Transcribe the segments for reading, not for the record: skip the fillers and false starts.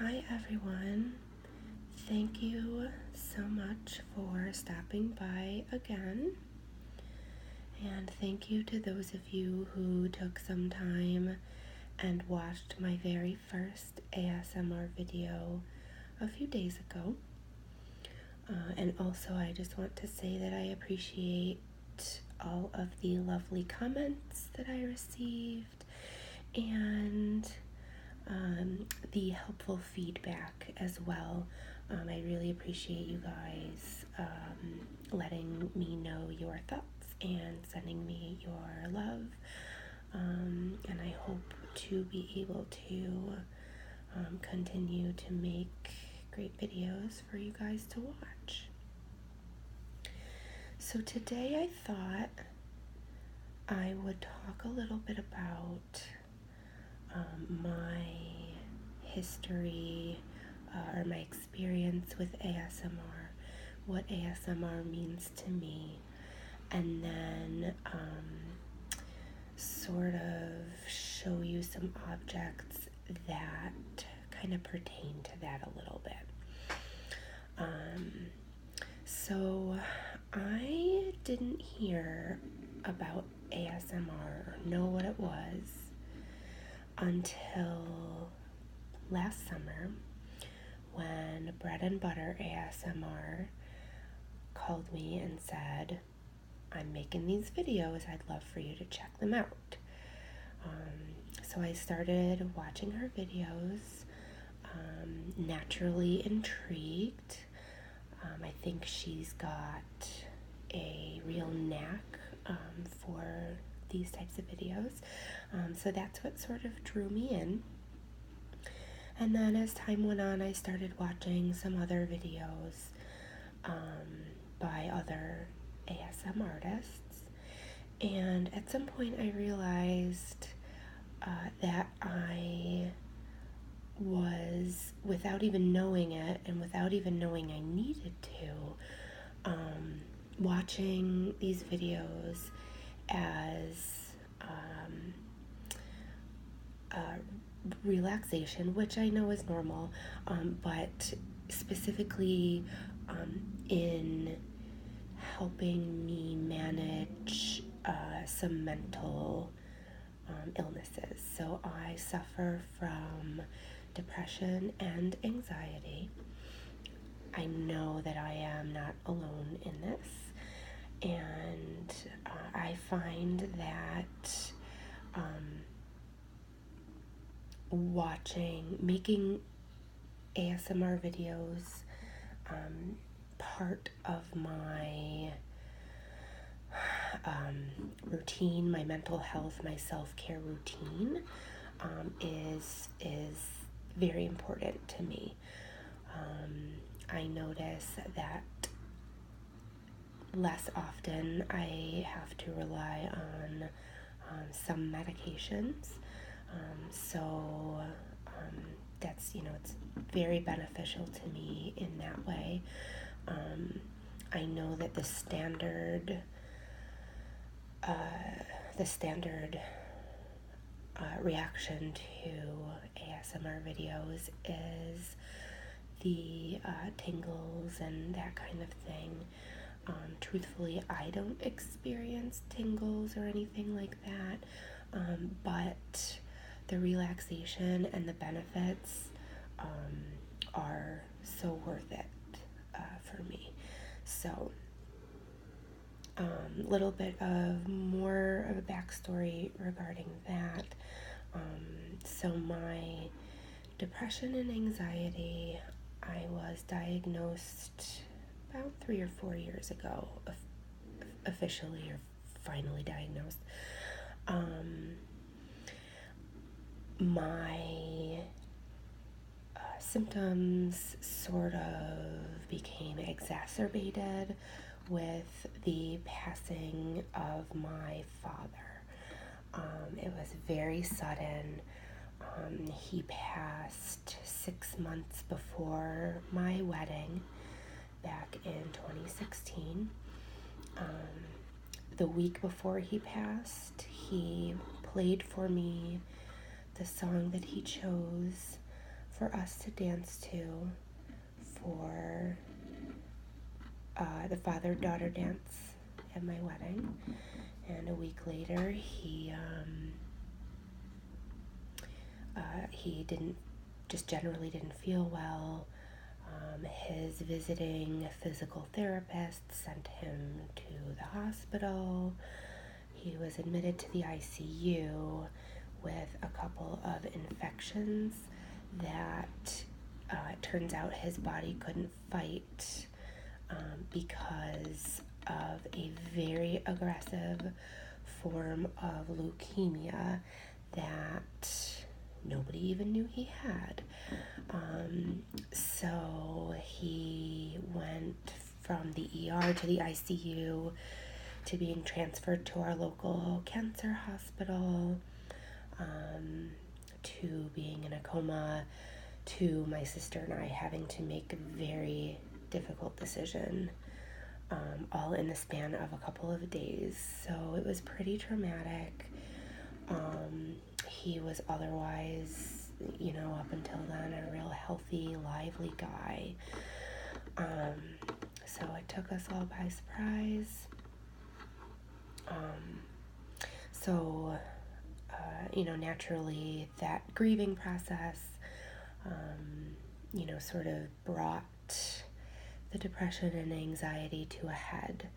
Hi everyone. Thank you so much for stopping by again. And thank you to those of you who took some time and watched my very first ASMR video a few days ago. And also I just want to say that I appreciate all of the lovely comments that I received and the helpful feedback as well. I really appreciate you guys letting me know your thoughts and sending me your love. And I hope to be able to continue to make great videos for you guys to watch. So today I thought I would talk a little bit about my history or my experience with ASMR, what ASMR means to me, and then sort of show you some objects that kind of pertain to that a little bit. So I didn't hear about ASMR or know what it was until last summer when Bread and Butter ASMR called me and said, I'm making these videos, I'd love for you to check them out. So I started watching her videos, naturally intrigued. I think she's got a real knack for these types of videos. So that's what sort of drew me in. And then as time went on, I started watching some other videos by other ASM artists. And at some point I realized that I was, without even knowing it and without even knowing I needed to, watching these videos as relaxation, which I know is normal, but specifically in helping me manage some mental illnesses. So I suffer from depression and anxiety. I know that I am not alone in this, and I find that making ASMR videos part of my routine, my mental health, my self-care routine is very important to me. I notice that less often I have to rely on some medications. So that's, it's very beneficial to me in that way. I know that the standard reaction to ASMR videos is the tingles and that kind of thing. Truthfully, I don't experience tingles or anything like that, but the relaxation and the benefits are so worth it for me. So a little bit of more of a backstory regarding that. So my depression and anxiety, I was diagnosed about 3 or 4 years ago, officially or finally diagnosed. My symptoms sort of became exacerbated with the passing of my father. It was very sudden. He passed 6 months before my wedding back in 2016. The week before he passed, he played for me the song that he chose for us to dance to for the father-daughter dance at my wedding. And a week later, he generally didn't feel well. His visiting physical therapist sent him to the hospital. He was admitted to the ICU with a couple of infections that it turns out his body couldn't fight because of a very aggressive form of leukemia that nobody even knew he had. So he went from the ER to the ICU to being transferred to our local cancer hospital, to being in a coma, to my sister and I having to make a very difficult decision, all in the span of a couple of days. So it was pretty traumatic. He was otherwise, up until then, a real healthy, lively guy. So it took us all by surprise. Naturally, that grieving process, sort of brought the depression and anxiety to a head.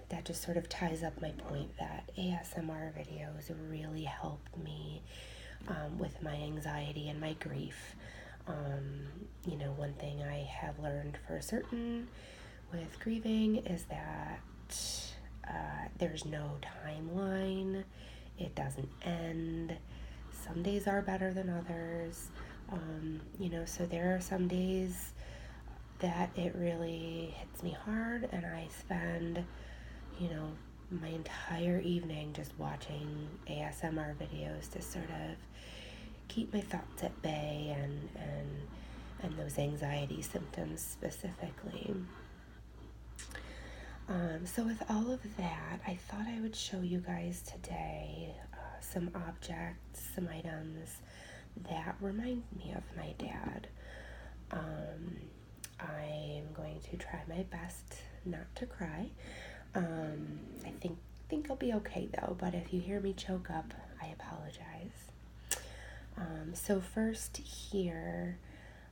That just sort of ties up my point that ASMR videos really helped me with my anxiety and my grief. One thing I have learned for certain with grieving is that there's no timeline. It doesn't end. Some days are better than others. So there are some days that it really hits me hard, and I spend, my entire evening just watching ASMR videos to sort of keep my thoughts at bay and those anxiety symptoms specifically. So with all of that, I thought I would show you guys today some objects, some items that remind me of my dad. I'm going to try my best not to cry. I think I'll be okay though, but if you hear me choke up, I apologize. So first here,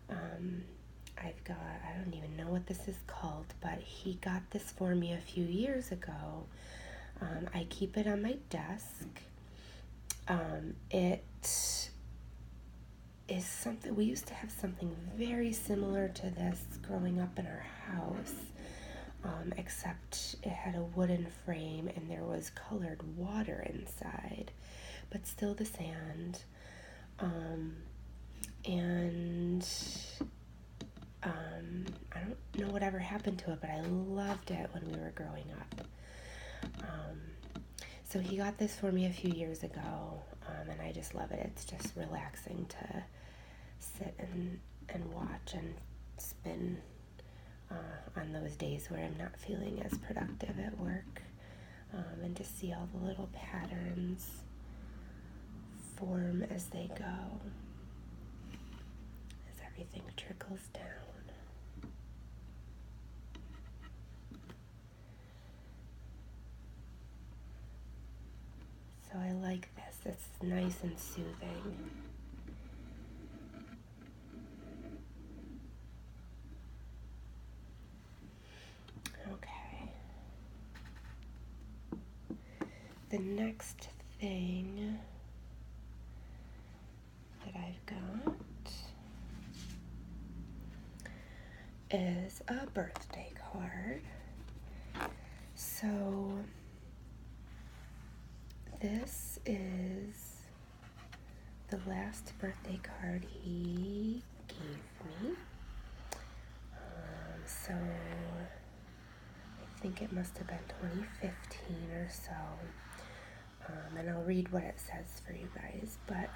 I've got, I don't even know what this is called, but he got this for me a few years ago. I keep it on my desk. It is something, we used to have something very similar to this growing up in our house, except it had a wooden frame and there was colored water inside, but still the sand. I don't know whatever happened to it, but I loved it when we were growing up. So he got this for me a few years ago, and I just love it. It's just relaxing to sit and watch and spin on those days where I'm not feeling as productive at work, and to see all the little patterns form as they go, as everything trickles down. So I like this. It's nice and soothing. Okay. The next thing that I've got is a birthday card. So this is the last birthday card he gave me. So I think it must have been 2015 or so. And I'll read what it says for you guys. But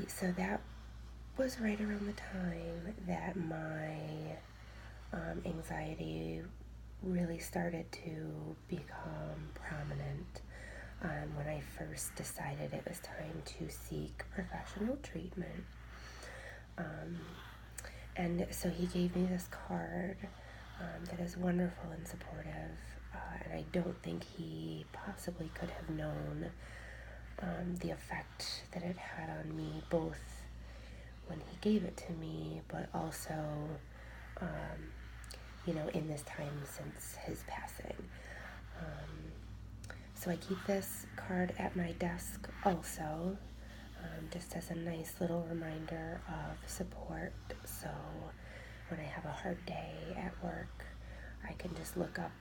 so that was right around the time that my anxiety really started to become prominent. first decided it was time to seek professional treatment. And so he gave me this card that is wonderful and supportive, and I don't think he possibly could have known the effect that it had on me, both when he gave it to me, but also, in this time since his passing. So I keep this card at my desk also, just as a nice little reminder of support. So when I have a hard day at work, I can just look up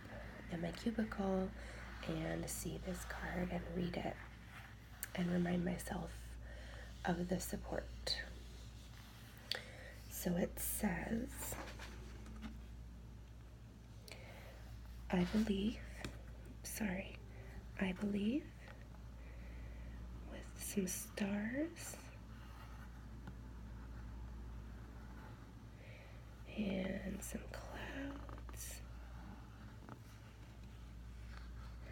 in my cubicle and see this card and read it and remind myself of the support. So it says, I believe, with some stars and some clouds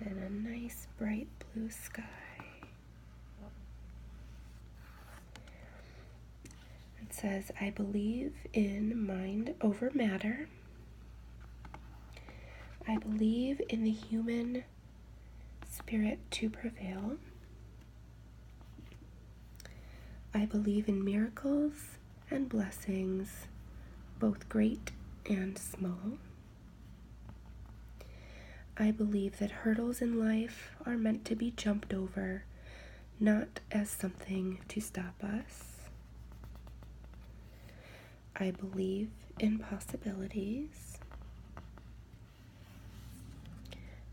and a nice bright blue sky. It says, I believe in mind over matter. I believe in the human spirit to prevail. I believe in miracles and blessings, both great and small. I believe that hurdles in life are meant to be jumped over, not as something to stop us. I believe in possibilities.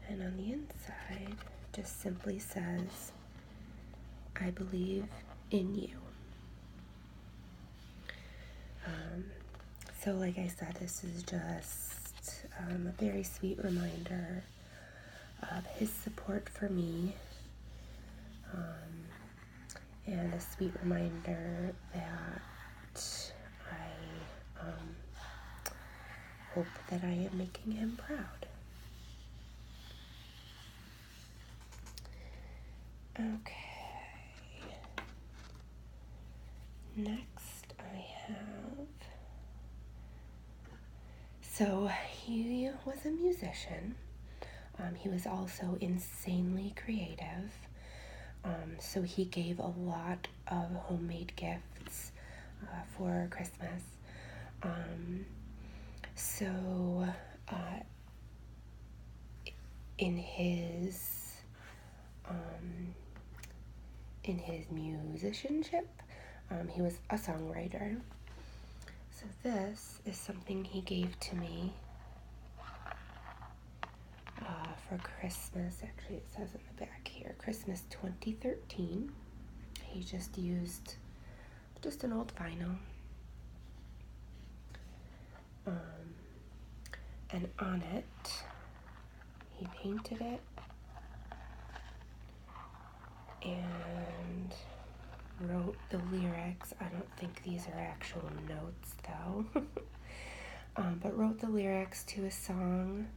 And on the inside, just simply says, I believe in you. So like I said, this is just a very sweet reminder of his support for me, and a sweet reminder that I hope that I am making him proud. Okay. Next I have, so he was a musician. He was also insanely creative. So he gave a lot of homemade gifts for Christmas. In his musicianship, he was a songwriter. So this is something he gave to me for Christmas. Actually, it says in the back here, Christmas 2013. He just used an old vinyl. And on it, he painted it and wrote the lyrics. I don't think these are actual notes though. But wrote the lyrics to a song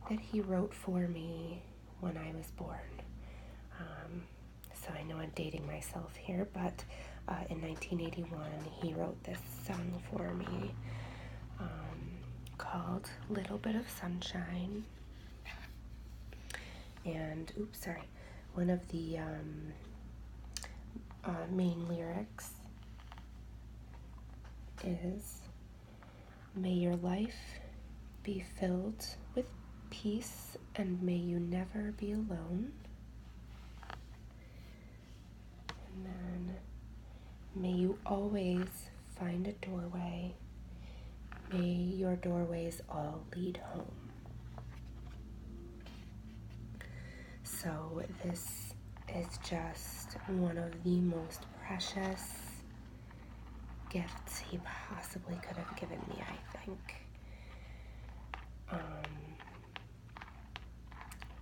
that he wrote for me when I was born. So I know I'm dating myself here, but in 1981 he wrote this song for me called Little Bit of Sunshine. And one of the main lyrics is, may your life be filled with peace and may you never be alone. And then, may you always find a doorway. May your doorways all lead home. So this is just one of the most precious gifts he possibly could have given me, I think.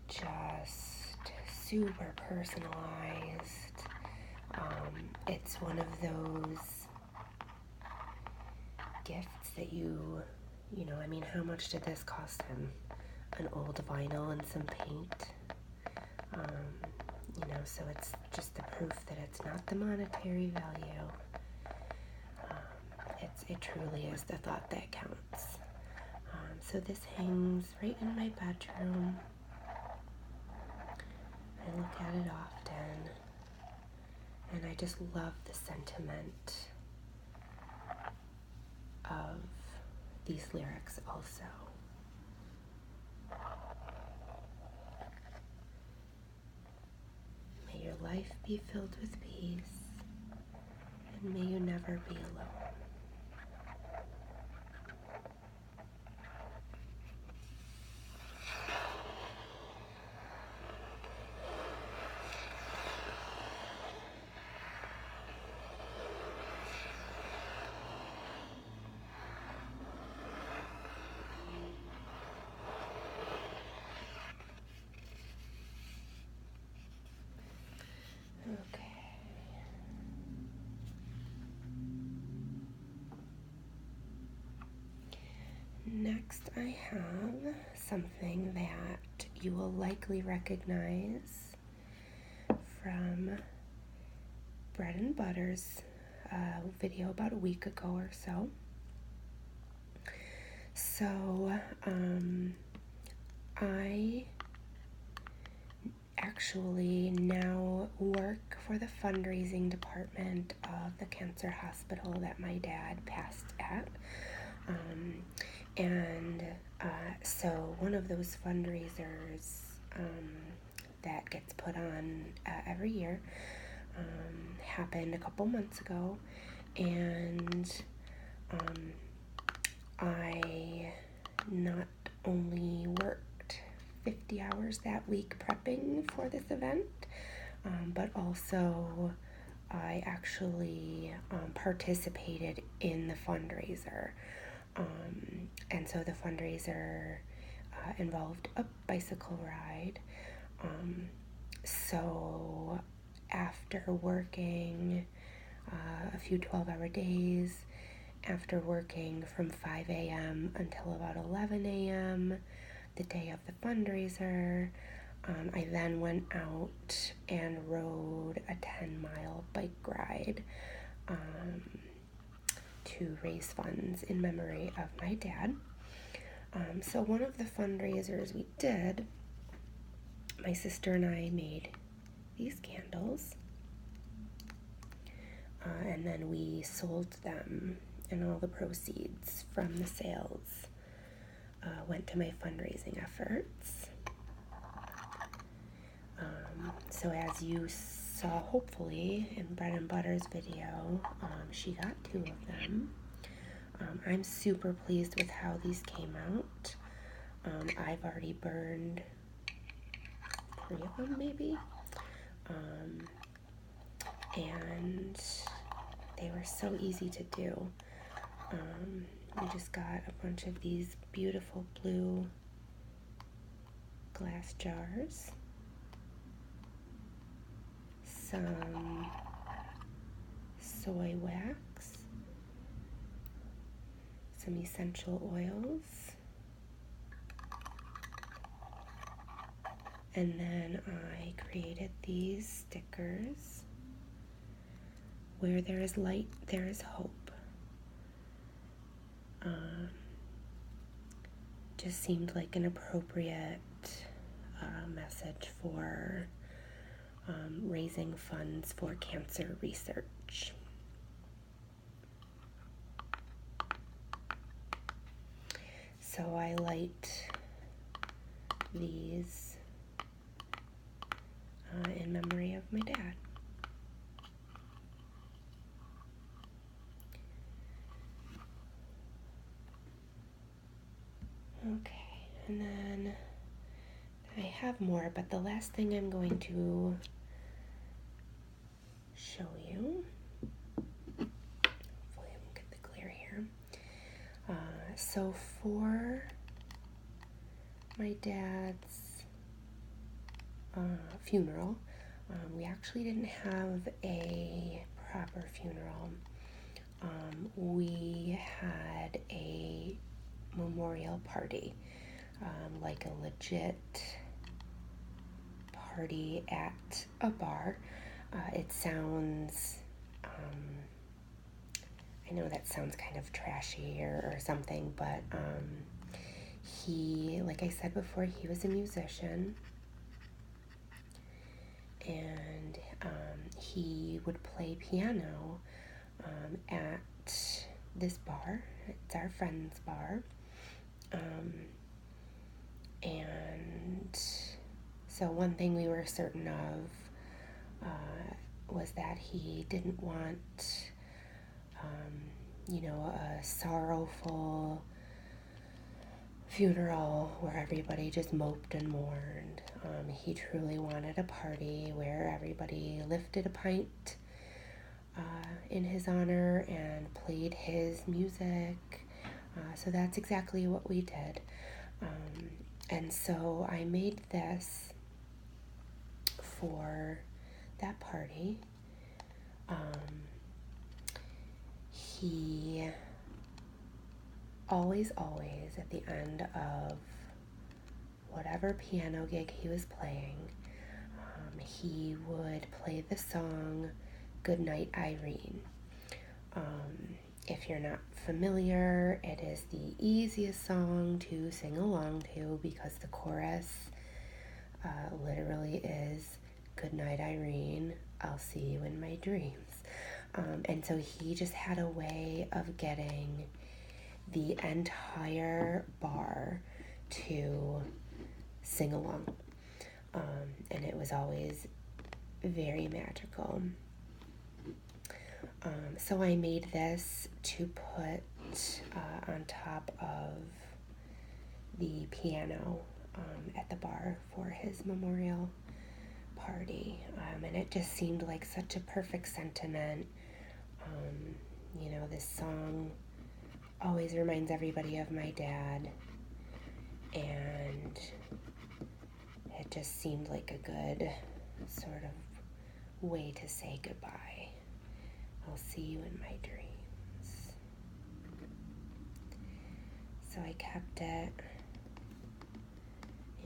Just super personalized. It's one of those gifts that how much did this cost him? An old vinyl and some paint. so it's just the proof that it's not the monetary value. It truly is the thought that counts. So this hangs right in my bedroom. I look at it often, and I just love the sentiment of these lyrics also. May your life be filled with peace, and may you never be alone. Okay. Next, I have something that you will likely recognize from Bread and Butter's video about a week ago or so. So, I actually now work for the fundraising department of the cancer hospital that my dad passed at. So one of those fundraisers that gets put on every year happened a couple months ago, and I not only worked 50 hours that week prepping for this event, but also I actually participated in the fundraiser. And so the fundraiser involved a bicycle ride. So after working a few 12-hour days, after working from 5 a.m. until about 11 a.m. the day of the fundraiser, I then went out and rode a 10-mile bike ride to raise funds in memory of my dad. So one of the fundraisers we did, my sister and I made these candles, and then we sold them, and all the proceeds from the sales went to my fundraising efforts. So as you saw, hopefully, in Bread and Butter's video, she got 2 of them. I'm super pleased with how these came out. I've already burned 3 of them, maybe. And they were so easy to do. We just got a bunch of these beautiful blue glass jars, some soy wax, some essential oils, and then I created these stickers. Where there is light, there is hope. Just seemed like an appropriate message for raising funds for cancer research. So I light these in memory of my dad. Okay, and then I have more, but the last thing I'm going to show you, hopefully I won't get the glare here. So for my dad's funeral, we actually didn't have a proper funeral. We had a memorial party, like a legit party at a bar. It sounds, I know that sounds kind of trashy or something, but he, like I said before, he was a musician, and he would play piano at this bar. It's our friend's bar. And so one thing we were certain of was that he didn't want, a sorrowful funeral where everybody just moped and mourned. He truly wanted a party where everybody lifted a pint in his honor and played his music. So that's exactly what we did. And so I made this for that party. He always at the end of whatever piano gig he was playing, he would play the song Goodnight Irene. If you're not familiar, it is the easiest song to sing along to because the chorus literally is Goodnight Irene, I'll see you in my dreams. And so he just had a way of getting the entire bar to sing along. And it was always very magical. So I made this to put on top of the piano at the bar for his memorial party. And it just seemed like such a perfect sentiment. This song always reminds everybody of my dad, and it just seemed like a good sort of way to say goodbye. I'll see you in my dreams. So I kept it,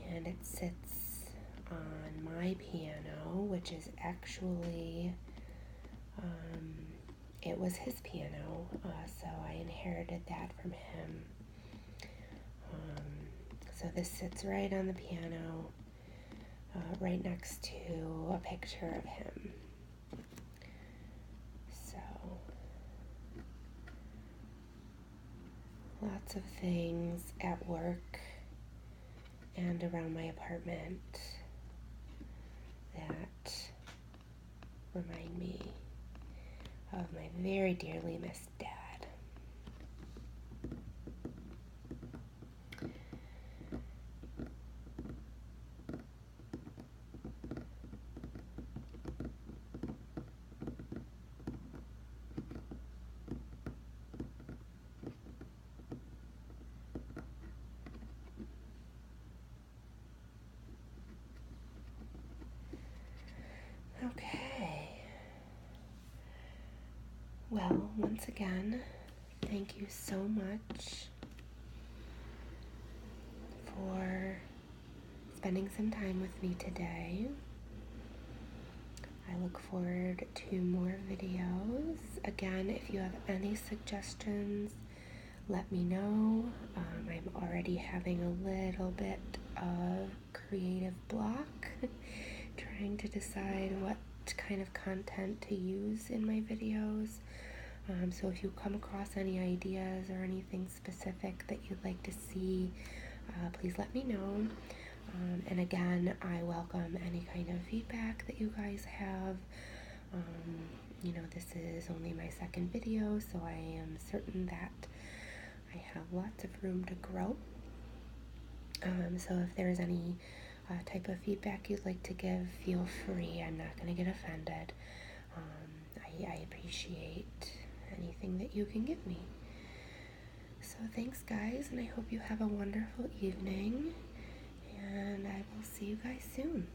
and it sits on my piano, which is actually, it was his piano, so I inherited that from him. So this sits right on the piano, right next to a picture of him. So, lots of things at work and around my apartment that remind me of my very dearly missed dad. Okay. Well, once again, thank you so much for spending some time with me today. I look forward to more videos. Again, if you have any suggestions, let me know. I'm already having a little bit of creative block trying to decide what kind of content to use in my videos. So if you come across any ideas or anything specific that you'd like to see, please let me know. And again, I welcome any kind of feedback that you guys have. This is only my second video, so I am certain that I have lots of room to grow. So if there's any type of feedback you'd like to give, feel free. I'm not going to get offended. I appreciate anything that you can give me. So thanks, guys, and I hope you have a wonderful evening, and I will see you guys soon.